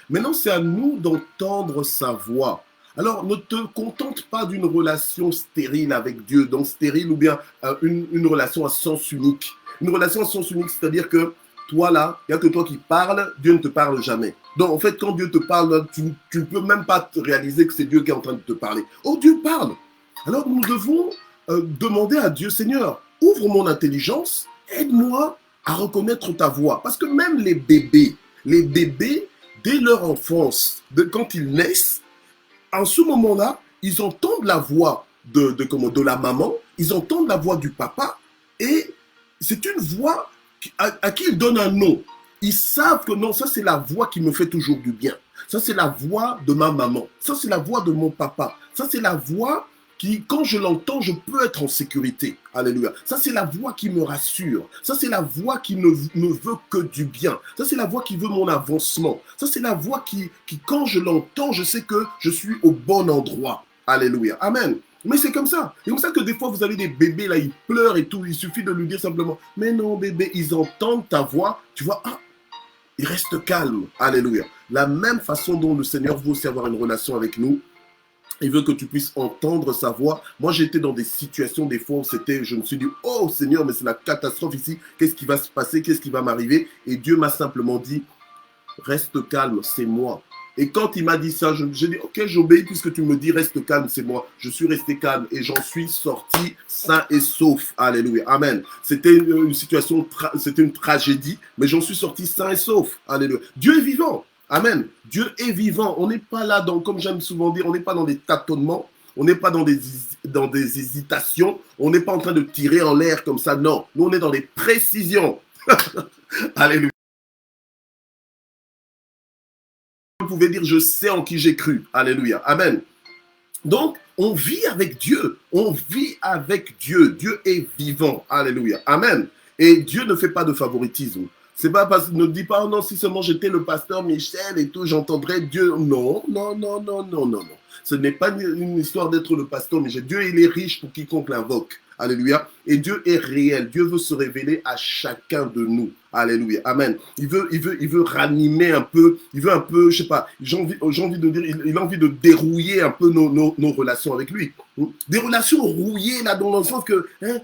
Maintenant, c'est à nous d'entendre sa voix. Alors, ne te contente pas d'une relation stérile avec Dieu, donc stérile ou bien une relation à sens unique. Une relation à sens unique, c'est-à-dire que toi là, il n'y a que toi qui parles, Dieu ne te parle jamais. Donc en fait, quand Dieu te parle, tu ne peux même pas te réaliser que c'est Dieu qui est en train de te parler. Oh, Dieu parle. Alors nous devons demander à Dieu, Seigneur, ouvre mon intelligence, aide-moi à reconnaître ta voix. Parce que même les bébés, dès leur enfance, quand ils naissent, en ce moment-là, ils entendent la voix de la maman, ils entendent la voix du papa, et c'est une voix à qui ils donnent un nom. Ils savent que non, ça c'est la voix qui me fait toujours du bien. Ça c'est la voix de ma maman. Ça c'est la voix de mon papa. Ça c'est la voix qui, quand je l'entends, je peux être en sécurité. Alléluia. Ça, c'est la voix qui me rassure. Ça, c'est la voix qui ne veut que du bien. Ça, c'est la voix qui veut mon avancement. Ça, c'est la voix qui, quand je l'entends, je sais que je suis au bon endroit. Alléluia. Amen. Mais c'est comme ça. C'est comme ça que des fois, vous avez des bébés, là, ils pleurent et tout. Il suffit de lui dire simplement, mais non, bébé, ils entendent ta voix. Tu vois, ah, ils restent calmes. Alléluia. La même façon dont le Seigneur veut aussi avoir une relation avec nous, Il veut que tu puisses entendre sa voix. Moi, j'étais dans des situations, des fois, où je me suis dit, oh Seigneur, mais c'est la catastrophe ici. Qu'est-ce qui va se passer? Qu'est-ce qui va m'arriver? Et Dieu m'a simplement dit, reste calme, c'est moi. Et quand il m'a dit ça, j'ai dit, ok, j'obéis puisque tu me dis, reste calme, c'est moi. Je suis resté calme et j'en suis sorti sain et sauf. Alléluia. Amen. C'était une situation, c'était une tragédie, mais j'en suis sorti sain et sauf. Alléluia. Dieu est vivant. Amen. Dieu est vivant. On n'est pas là dans, comme j'aime souvent dire, on n'est pas dans des tâtonnements. On n'est pas dans des hésitations. On n'est pas en train de tirer en l'air comme ça. Non. Nous, on est dans des précisions. Alléluia. Vous pouvez dire, je sais en qui j'ai cru. Alléluia. Amen. Donc, on vit avec Dieu. On vit avec Dieu. Dieu est vivant. Alléluia. Amen. Et Dieu ne fait pas de favoritisme. C'est pas parce ne dis pas, oh non, si seulement j'étais le pasteur Michel et tout, j'entendrais Dieu. Non, non, non, non, non, non, non. Ce n'est pas une histoire d'être le pasteur Michel. Dieu, il est riche pour quiconque l'invoque. Alléluia. Et Dieu est réel. Dieu veut se révéler à chacun de nous. Alléluia. Amen. Il veut ranimer un peu. Il veut un peu, je sais pas, j'ai envie de dire, il a envie de dérouiller un peu nos relations avec lui. Des relations rouillées, là, dans le sens que, hein,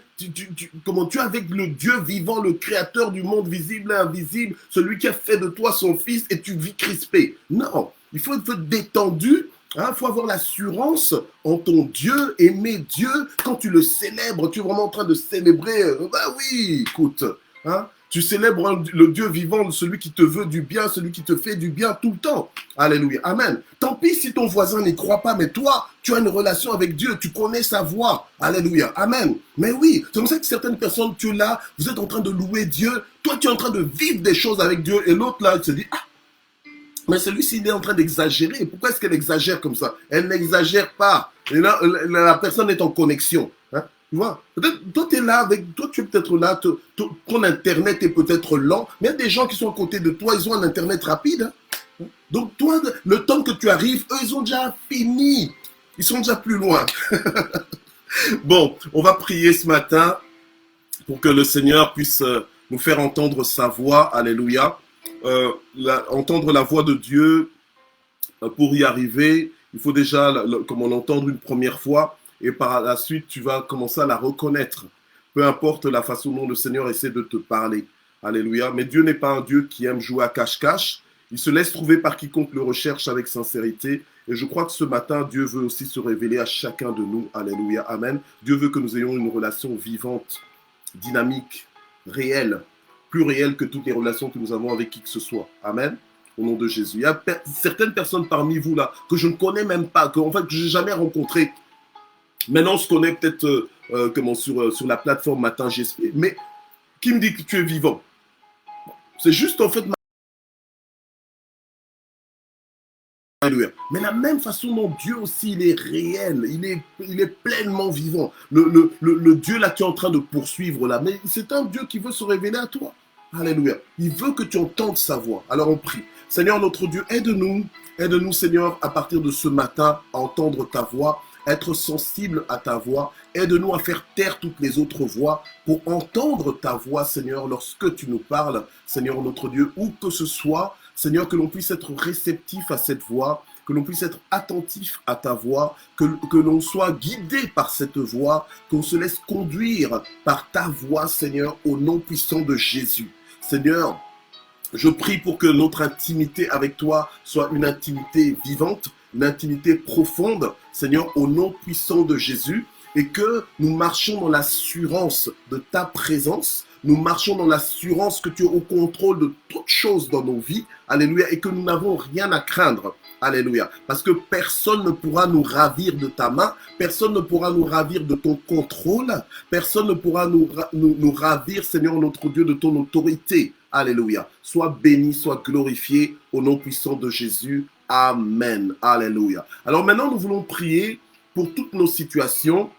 comment tu es avec le Dieu vivant, le créateur du monde visible et invisible, celui qui a fait de toi son fils et tu vis crispé. Non. Il faut être détendu. Il faut avoir l'assurance en ton Dieu, aimer Dieu. Quand tu le célèbres, tu es vraiment en train de célébrer. Bah oui, écoute. Tu célèbres le Dieu vivant, celui qui te veut du bien, celui qui te fait du bien tout le temps. Alléluia. Amen. Tant pis si ton voisin n'y croit pas, mais toi, tu as une relation avec Dieu, tu connais sa voix. Alléluia. Amen. Mais oui, c'est comme ça que certaines personnes, tu es là, vous êtes en train de louer Dieu. Toi, tu es en train de vivre des choses avec Dieu. Et l'autre là, il se dit, ah, mais celui-ci, il est en train d'exagérer. Pourquoi est-ce qu'elle exagère comme ça? Elle n'exagère pas. Et là, la personne est en connexion. Tu vois? Peut-être, toi, tu es là avec, toi, tu es peut-être là, ton Internet est peut-être lent, mais il y a des gens qui sont à côté de toi, ils ont un Internet rapide. Donc, toi, le temps que tu arrives, eux, ils ont déjà fini. Ils sont déjà plus loin. Bon, on va prier ce matin pour que le Seigneur puisse nous faire entendre sa voix. Alléluia. Entendre la voix de Dieu, pour y arriver, il faut déjà comment l'entendre une première fois et par la suite, tu vas commencer à la reconnaître. Peu importe la façon dont le Seigneur essaie de te parler. Alléluia. Mais Dieu n'est pas un Dieu qui aime jouer à cache-cache. Il se laisse trouver par quiconque le recherche avec sincérité. Et je crois que ce matin, Dieu veut aussi se révéler à chacun de nous. Alléluia. Amen. Dieu veut que nous ayons une relation vivante, dynamique, réelle, plus réelle que toutes les relations que nous avons avec qui que ce soit. Amen. Au nom de Jésus. Il y a certaines personnes parmi vous là que je ne connais même pas, que en fait je n'ai jamais rencontré. Maintenant on se connaît peut-être sur la plateforme Matin GSP, mais qui me dit que tu es vivant? C'est juste en fait mais la même façon dont Dieu aussi, il est réel, il est pleinement vivant. Le Dieu là qui est en train de poursuivre là, mais c'est un Dieu qui veut se révéler à toi. Alléluia. Il veut que tu entendes sa voix. Alors on prie. Seigneur notre Dieu, aide-nous Seigneur à partir de ce matin à entendre ta voix, être sensible à ta voix. Aide-nous à faire taire toutes les autres voix pour entendre ta voix Seigneur lorsque tu nous parles. Seigneur notre Dieu, où que ce soit, Seigneur, que l'on puisse être réceptif à cette voix, que l'on puisse être attentif à ta voix, que l'on soit guidé par cette voix, qu'on se laisse conduire par ta voix, Seigneur, au nom puissant de Jésus. Seigneur, je prie pour que notre intimité avec toi soit une intimité vivante, une intimité profonde, Seigneur, au nom puissant de Jésus, et que nous marchions dans l'assurance de ta présence. Nous marchons dans l'assurance que tu es au contrôle de toutes choses dans nos vies. Alléluia. Et que nous n'avons rien à craindre. Alléluia. Parce que personne ne pourra nous ravir de ta main. Personne ne pourra nous ravir de ton contrôle. Personne ne pourra nous ravir, Seigneur notre Dieu, de ton autorité. Alléluia. Sois béni, sois glorifié au nom puissant de Jésus. Amen. Alléluia. Alors maintenant, nous voulons prier pour toutes nos situations.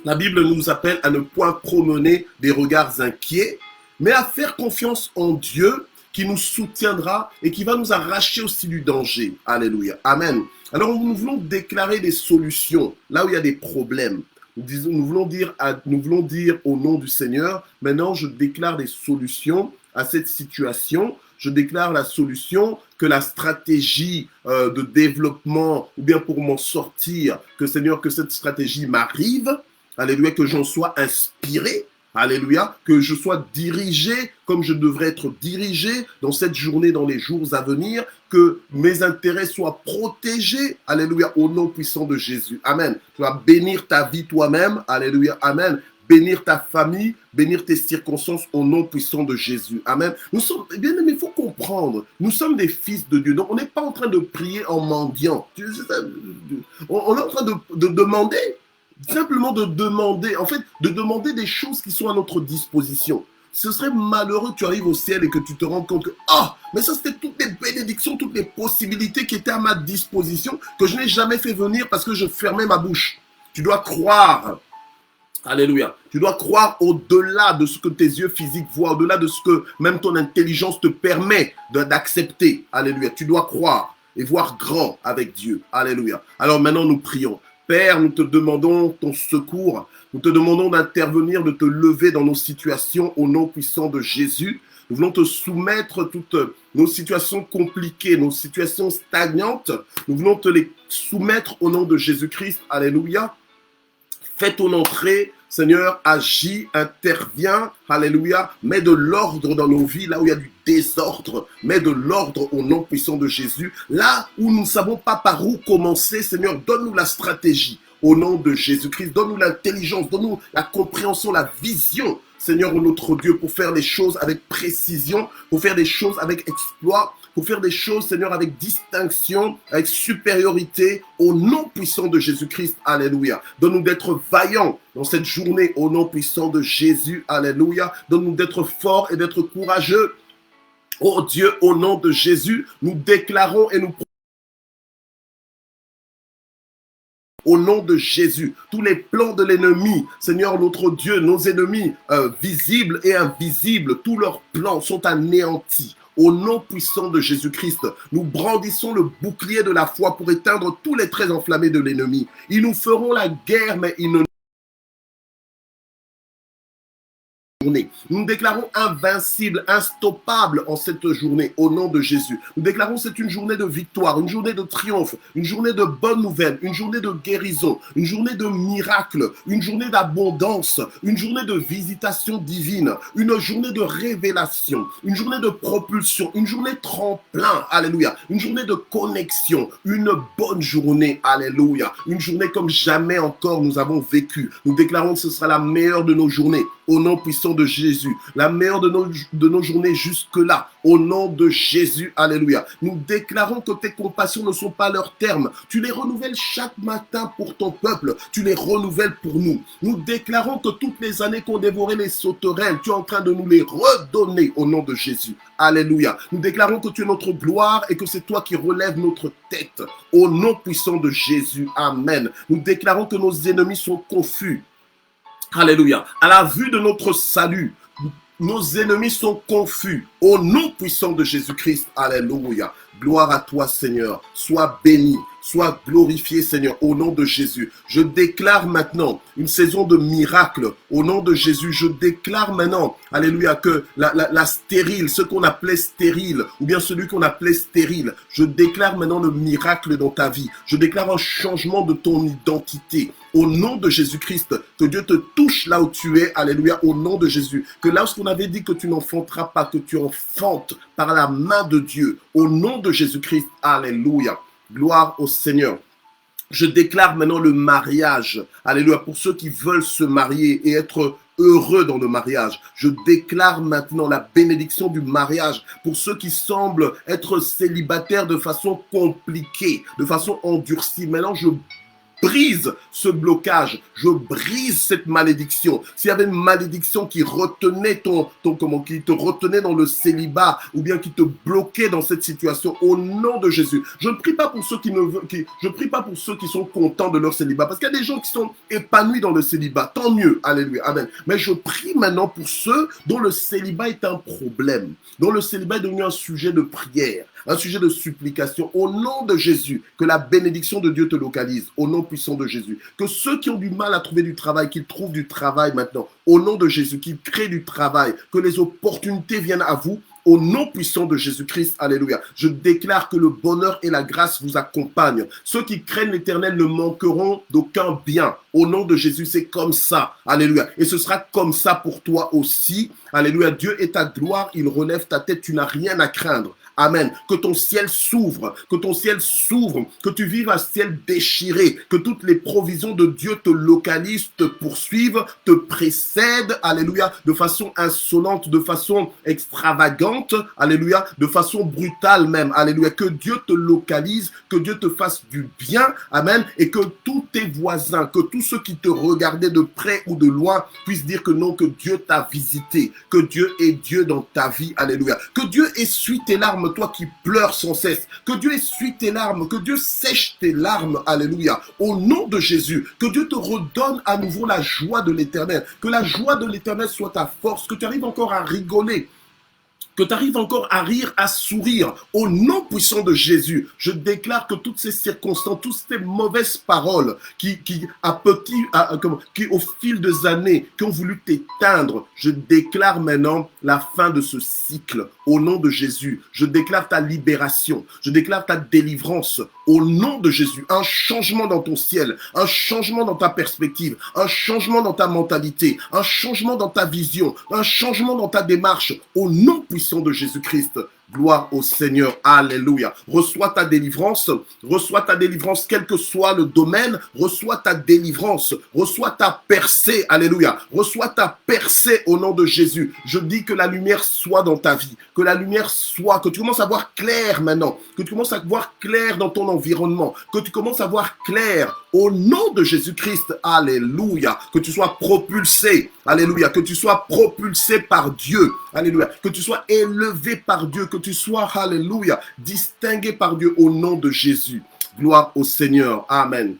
La Bible nous appelle à ne point promener des regards inquiets, mais à faire confiance en Dieu qui nous soutiendra et qui va nous arracher aussi du danger. Alléluia. Amen. Alors nous voulons déclarer des solutions là où il y a des problèmes. Nous voulons dire au nom du Seigneur, maintenant je déclare des solutions à cette situation. je déclare la solution, que la stratégie de développement, ou bien pour m'en sortir, que Seigneur, que cette stratégie m'arrive, alléluia, que j'en sois inspiré, alléluia, que je sois dirigé comme je devrais être dirigé dans cette journée, dans les jours à venir, que mes intérêts soient protégés, alléluia, au nom puissant de Jésus. Amen. Tu vas bénir ta vie toi-même, alléluia, amen. Bénir ta famille, bénir tes circonstances au nom puissant de Jésus. Amen. Nous sommes, bien aimés, il faut comprendre, nous sommes des fils de Dieu. Donc, on n'est pas en train de prier en mendiant. On est en train de demander, simplement de demander, en fait, de demander des choses qui sont à notre disposition. Ce serait malheureux que tu arrives au ciel et que tu te rends compte que, mais ça c'était toutes les bénédictions, toutes les possibilités qui étaient à ma disposition, que je n'ai jamais fait venir parce que je fermais ma bouche. Tu dois croire. Alléluia. Tu dois croire au-delà de ce que tes yeux physiques voient, au-delà de ce que même ton intelligence te permet d'accepter. Alléluia. Tu dois croire et voir grand avec Dieu. Alléluia. Alors maintenant, nous prions. Père, nous te demandons ton secours. Nous te demandons d'intervenir, de te lever dans nos situations au nom puissant de Jésus. Nous voulons te soumettre toutes nos situations compliquées, nos situations stagnantes. Nous voulons te les soumettre au nom de Jésus-Christ. Alléluia. Fais ton entrée, Seigneur, agis, interviens, alléluia, mets de l'ordre dans nos vies, là où il y a du désordre, mets de l'ordre au nom puissant de Jésus, là où nous ne savons pas par où commencer, Seigneur, donne-nous la stratégie au nom de Jésus-Christ, donne-nous l'intelligence, donne-nous la compréhension, la vision, Seigneur, notre Dieu, pour faire les choses avec précision, pour faire des choses avec exploit, pour faire des choses, Seigneur, avec distinction, avec supériorité, au nom puissant de Jésus-Christ, alléluia. Donne-nous d'être vaillants dans cette journée, au nom puissant de Jésus, alléluia. Donne-nous d'être forts et d'être courageux. Oh Dieu, au nom de Jésus, nous déclarons et nous au nom de Jésus, tous les plans de l'ennemi, Seigneur notre Dieu, nos ennemis visibles et invisibles, tous leurs plans sont anéantis. Au nom puissant de Jésus-Christ, nous brandissons le bouclier de la foi pour éteindre tous les traits enflammés de l'ennemi. Ils nous feront la guerre, mais ils ne journée. Nous nous déclarons invincibles, instoppables en cette journée au nom de Jésus. Nous déclarons que c'est une journée de victoire, une journée de triomphe, une journée de bonnes nouvelles, une journée de guérison, une journée de miracles, une journée d'abondance, une journée de visitation divine, une journée de révélation, une journée de propulsion, une journée tremplin, alléluia, une journée de connexion, une bonne journée, alléluia, une journée comme jamais encore nous avons vécu. Nous déclarons que ce sera la meilleure de nos journées au nom puissant de Jésus, la meilleure de nos journées jusque-là, au nom de Jésus, alléluia. Nous déclarons que tes compassions ne sont pas à leur terme. Tu les renouvelles chaque matin pour ton peuple, tu les renouvelles pour nous. Nous déclarons que toutes les années qu'ont dévoré les sauterelles, tu es en train de nous les redonner au nom de Jésus, alléluia. Nous déclarons que tu es notre gloire et que c'est toi qui relèves notre tête, au nom puissant de Jésus, amen. Nous déclarons que nos ennemis sont confus. Alléluia. À la vue de notre salut, nos ennemis sont confus. Au nom puissant de Jésus-Christ. Alléluia. Gloire à toi, Seigneur. Sois béni. Sois glorifié, Seigneur, au nom de Jésus. Je déclare maintenant une saison de miracles. Au nom de Jésus, je déclare maintenant, alléluia, que la stérile, ce qu'on appelait stérile, ou bien celui qu'on appelait stérile, je déclare maintenant le miracle dans ta vie. Je déclare un changement de ton identité. Au nom de Jésus-Christ, que Dieu te touche là où tu es, alléluia, au nom de Jésus. Que lorsqu'on avait dit que tu n'enfanteras pas, que tu enfantes par la main de Dieu, au nom de Jésus-Christ, alléluia. Gloire au Seigneur. Je déclare maintenant le mariage. Alléluia. Pour ceux qui veulent se marier et être heureux dans le mariage. Je déclare maintenant la bénédiction du mariage. Pour ceux qui semblent être célibataires de façon compliquée, de façon endurcie. Maintenant, je brise ce blocage, je brise cette malédiction. S'il y avait une malédiction qui retenait qui te retenait dans le célibat ou bien qui te bloquait dans cette situation, au nom de Jésus, je ne prie pas pour ceux je prie pas pour ceux qui sont contents de leur célibat, parce qu'il y a des gens qui sont épanouis dans le célibat, tant mieux, alléluia, amen. Mais je prie maintenant pour ceux dont le célibat est un problème, dont le célibat est devenu un sujet de prière. un sujet de supplication. Au nom de Jésus, que la bénédiction de Dieu te localise. Au nom puissant de Jésus. Que ceux qui ont du mal à trouver du travail, qu'ils trouvent du travail maintenant. Au nom de Jésus, qu'ils créent du travail. Que les opportunités viennent à vous. Au nom puissant de Jésus-Christ, alléluia. Je déclare que le bonheur et la grâce vous accompagnent. Ceux qui craignent l'Éternel ne manqueront d'aucun bien. Au nom de Jésus, c'est comme ça, alléluia. Et ce sera comme ça pour toi aussi, alléluia. Dieu est ta gloire, il relève ta tête, tu n'as rien à craindre. Amen. Que ton ciel s'ouvre, que tu vives un ciel déchiré, que toutes les provisions de Dieu te localisent, te poursuivent, te précèdent, alléluia, de façon insolente, de façon extravagante, alléluia, de façon brutale même, alléluia. Que Dieu te localise, que Dieu te fasse du bien, amen, et que tous tes voisins, que tous ceux qui te regardaient de près ou de loin puissent dire que non, que Dieu t'a visité, que Dieu est Dieu dans ta vie, alléluia. Que Dieu essuie tes larmes, toi qui pleures sans cesse, que Dieu essuie tes larmes, que Dieu sèche tes larmes, alléluia, au nom de Jésus, que Dieu te redonne à nouveau la joie de l'Éternel, que la joie de l'Éternel soit ta force, que tu arrives encore à rigoler, que tu arrives encore à rire, à sourire, au nom puissant de Jésus. Je déclare que toutes ces circonstances, toutes ces mauvaises paroles qui au fil des années, qui ont voulu t'éteindre, je déclare maintenant la fin de ce cycle, au nom de Jésus. Je déclare ta libération, je déclare ta délivrance, au nom de Jésus. Un changement dans ton ciel, un changement dans ta perspective, un changement dans ta mentalité, un changement dans ta vision, un changement dans ta démarche, au nom puissant de Jésus-Christ. Gloire au Seigneur, alléluia. Reçois ta délivrance, quel que soit le domaine, reçois ta délivrance, reçois ta percée, alléluia. Reçois ta percée au nom de Jésus. Je dis que la lumière soit dans ta vie, que la lumière soit, que tu commences à voir clair maintenant, que tu commences à voir clair dans ton environnement, que tu commences à voir clair au nom de Jésus-Christ, alléluia. Que tu sois propulsé, alléluia, que tu sois propulsé par Dieu, alléluia, que tu sois élevé par Dieu, que tu sois, alléluia, distingué par Dieu au nom de Jésus. Gloire au Seigneur. Amen.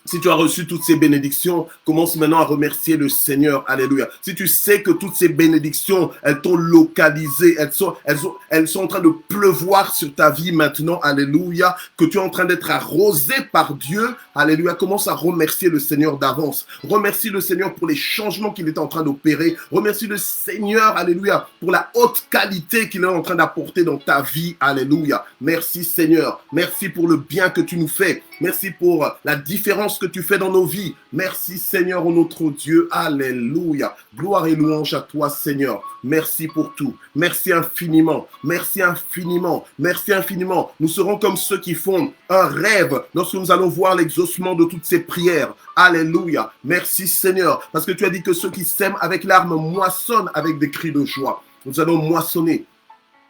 Si tu as reçu toutes ces bénédictions, commence maintenant à remercier le Seigneur. Alléluia. Si tu sais que toutes ces bénédictions, elles t'ont localisé, elles sont en train de pleuvoir sur ta vie maintenant. Alléluia. Que tu es en train d'être arrosé par Dieu. Alléluia. Commence à remercier le Seigneur d'avance. Remercie le Seigneur pour les changements qu'il est en train d'opérer. Remercie le Seigneur, alléluia, pour la haute qualité qu'il est en train d'apporter dans ta vie. Alléluia. Merci Seigneur. Merci pour le bien que tu nous fais. Merci pour la différence que tu fais dans nos vies. Merci Seigneur, ô notre Dieu. Alléluia. Gloire et louange à toi Seigneur. Merci pour tout. Merci infiniment. Merci infiniment. Merci infiniment. Nous serons comme ceux qui font un rêve lorsque nous allons voir l'exaucement de toutes ces prières. Alléluia. Merci Seigneur. Parce que tu as dit que ceux qui sèment avec larmes moissonnent avec des cris de joie. Nous allons moissonner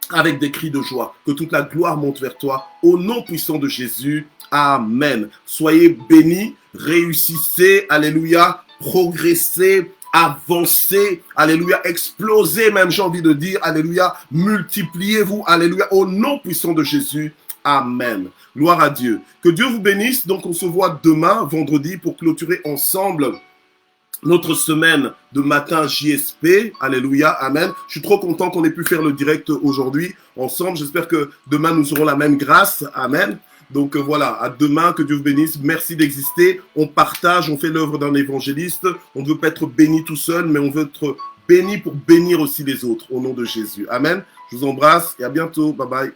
avec des cris de joie. Que toute la gloire monte vers toi. Au nom puissant de Jésus. Amen. Soyez bénis, réussissez, alléluia, progressez, avancez, alléluia, explosez même, j'ai envie de dire, alléluia, multipliez-vous, alléluia, au nom puissant de Jésus. Amen. Gloire à Dieu. Que Dieu vous bénisse. Donc, on se voit demain, vendredi, pour clôturer ensemble notre semaine de matin JSP. Alléluia. Amen. Je suis trop content qu'on ait pu faire le direct aujourd'hui ensemble. J'espère que demain, nous aurons la même grâce. Amen. Donc voilà, à demain, que Dieu vous bénisse. Merci d'exister. On partage, on fait l'œuvre d'un évangéliste. On ne veut pas être béni tout seul, mais on veut être béni pour bénir aussi les autres, au nom de Jésus. Amen. Je vous embrasse et à bientôt. Bye bye.